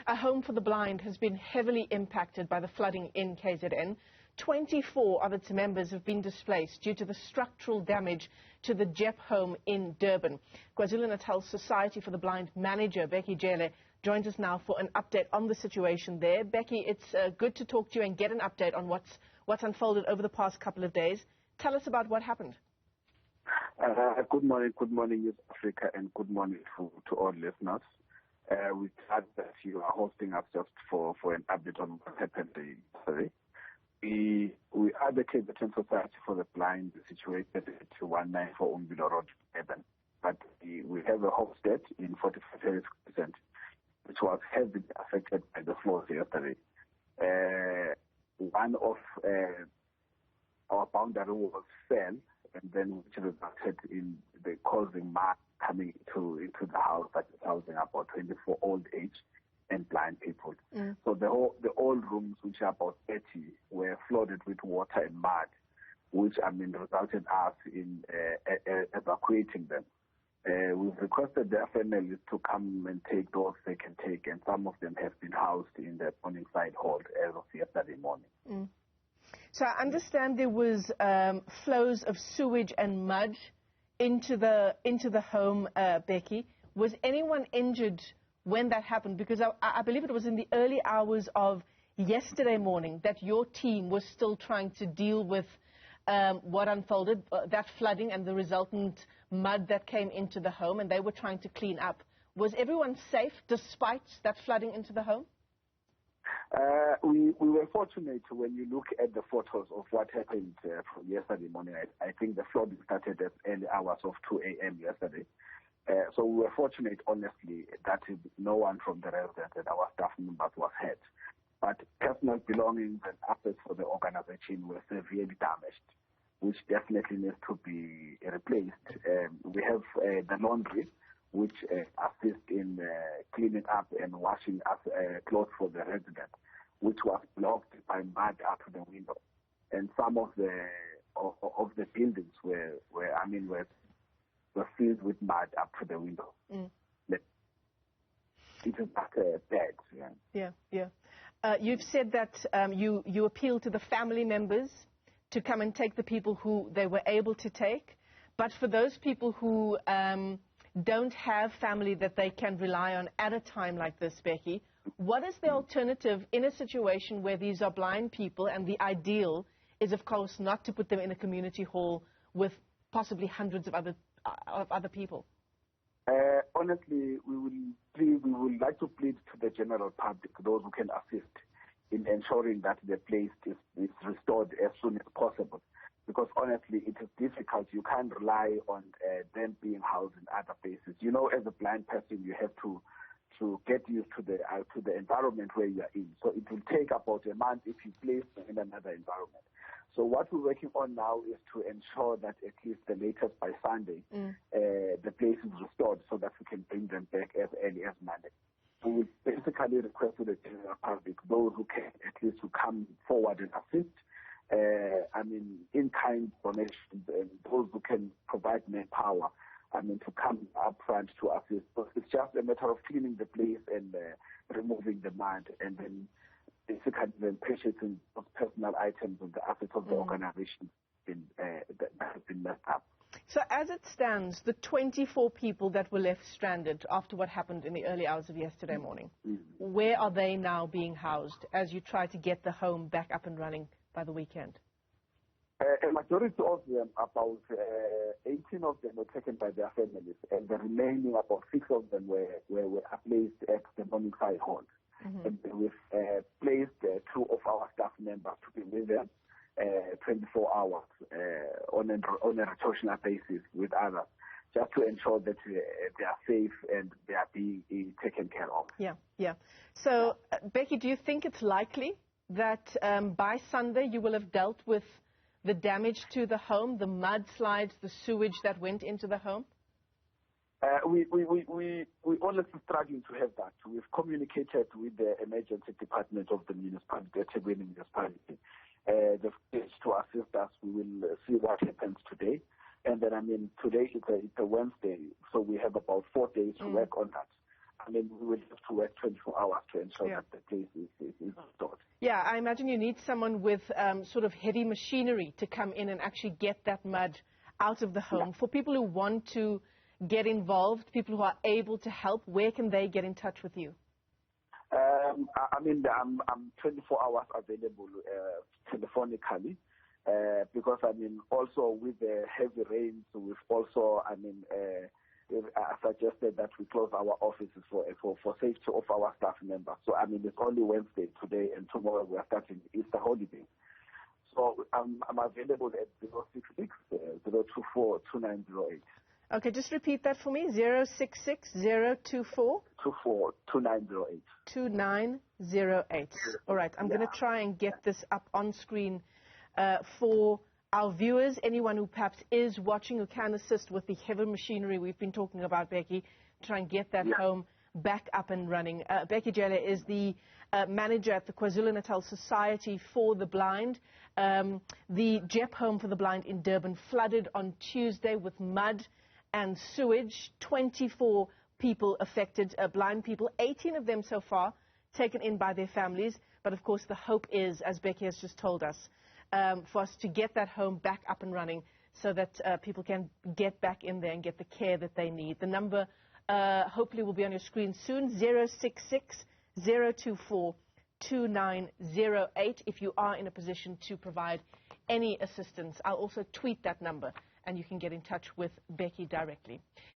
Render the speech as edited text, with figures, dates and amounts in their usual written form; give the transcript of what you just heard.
A home for the blind has been heavily impacted by the flooding in KZN. 24 of its members have been displaced due to the structural damage to the Jep Home in Durban. KwaZulu-Natal Society for the Blind manager, Bheki Jele, joins us now for an update on the situation there. Bheki, it's good to talk to you and get an update on what's unfolded over the past couple of days. Tell us about what happened. Good morning, Newzroom Afrika, and good morning to all listeners. We're glad that you are hosting us just for an update on what happened yesterday. We are the KZN Society for the Blind, situated at 194 Umbilo Road, Durban. But we have a homestead in 45%, which was heavily affected by the floods yesterday. One of our boundary walls fell, and then which resulted in the causing mud coming into the house that is housing about 24 old age and blind people. So the old rooms, which are about 30, were flooded with water and mud, which resulted us in evacuating them. We've requested their families to come and take those they can take, and some of them have been housed in the Morningside Hall as of yesterday morning. So I understand there was flows of sewage and mud into the home, Bheki. Was anyone injured when that happened? Because I believe it was in the early hours of yesterday morning that your team was still trying to deal with what unfolded, that flooding and the resultant mud that came into the home, and they were trying to clean up. Was everyone safe despite that flooding into the home? We were fortunate when you look at the photos of what happened from yesterday morning. I think the flooding started at early hours of 2 a.m. yesterday. So we were fortunate, honestly, that no one from the residents and our staff members was hurt. But personal belongings and assets for the organization were severely damaged, which definitely needs to be replaced. We have the laundry, which assists in cleaning up and washing clothes for the residents, which was blocked by mud up to the window. And some of the buildings were filled with mud up to the window. It is bad. Yeah. You've said that you appealed to the family members to come and take the people who they were able to take. But for those people who don't have family that they can rely on at a time like this, Bheki, what is the alternative in a situation where these are blind people, and the ideal is, of course, not to put them in a community hall with possibly hundreds of other people? Honestly, we would like to plead to the general public, those who can assist in ensuring that the place is restored as soon as possible. Because honestly, it is difficult. You can't rely on them being housed in other places. You know, as a blind person, you have to get used to the environment where you are in. So it will take about a month if you place them in another environment. So what we're working on now is to ensure that at least the latest by Sunday, the place is restored so that we can bring them back as early as Monday. We will basically request to the general public, those who can at least to come forward and assist. In-kind donations, and those who can provide manpower, to come up front to assist. So it's just a matter of cleaning the place and removing the mud, and then basically then purchasing those personal items and the assets of the organization that have been messed up. So as it stands, the 24 people that were left stranded after what happened in the early hours of yesterday morning, where are they now being housed as you try to get the home back up and running by the weekend? A majority of them, about 18 of them were taken by their families, and the remaining about 6 of them were placed at the Morningside Hall. And we've placed 2 of our staff members to be with them 24 hours on a rotational basis with others, just to ensure that they are safe and they are being taken care of. Yeah. So, Bheki, do you think it's likely that by Sunday you will have dealt with the damage to the home, the mudslides, the sewage that went into the home? We honestly struggling to have that. We've communicated with the emergency department of the municipality, the KZN municipality. They've asked to assist us. We will see what happens today. And then, today it's a Wednesday, so we have about 4 days to work on that. I mean, we will have to work 24 hours to ensure that the place is restored. Yeah, I imagine you need someone with sort of heavy machinery to come in and actually get that mud out of the home. For people who want to get involved, people who are able to help, where can they get in touch with you? I mean, I'm 24 hours available telephonically because, I mean, also with the heavy rains, we've also, I mean, I suggested that we close our offices for safety of our staff members. So, I mean, it's only Wednesday today, and tomorrow we are starting Easter holiday. So I'm available at 066-024-2908. Okay, just repeat that for me. 066-024? 2908. 2908. All right, I'm going to try and get this up on screen for our viewers, anyone who perhaps is watching who can assist with the heavy machinery we've been talking about, Bheki, try and get that home back up and running. Bheki Jele is the manager at the KwaZulu-Natal Society for the Blind. The Jep Home for the Blind in Durban flooded on Tuesday with mud and sewage. 24 people affected, blind people, 18 of them so far taken in by their families. But of course the hope is, as Bheki has just told us, for us to get that home back up and running so that people can get back in there and get the care that they need. The number hopefully will be on your screen soon, 066-024-2908, if you are in a position to provide any assistance. I'll also tweet that number and you can get in touch with Bheki directly.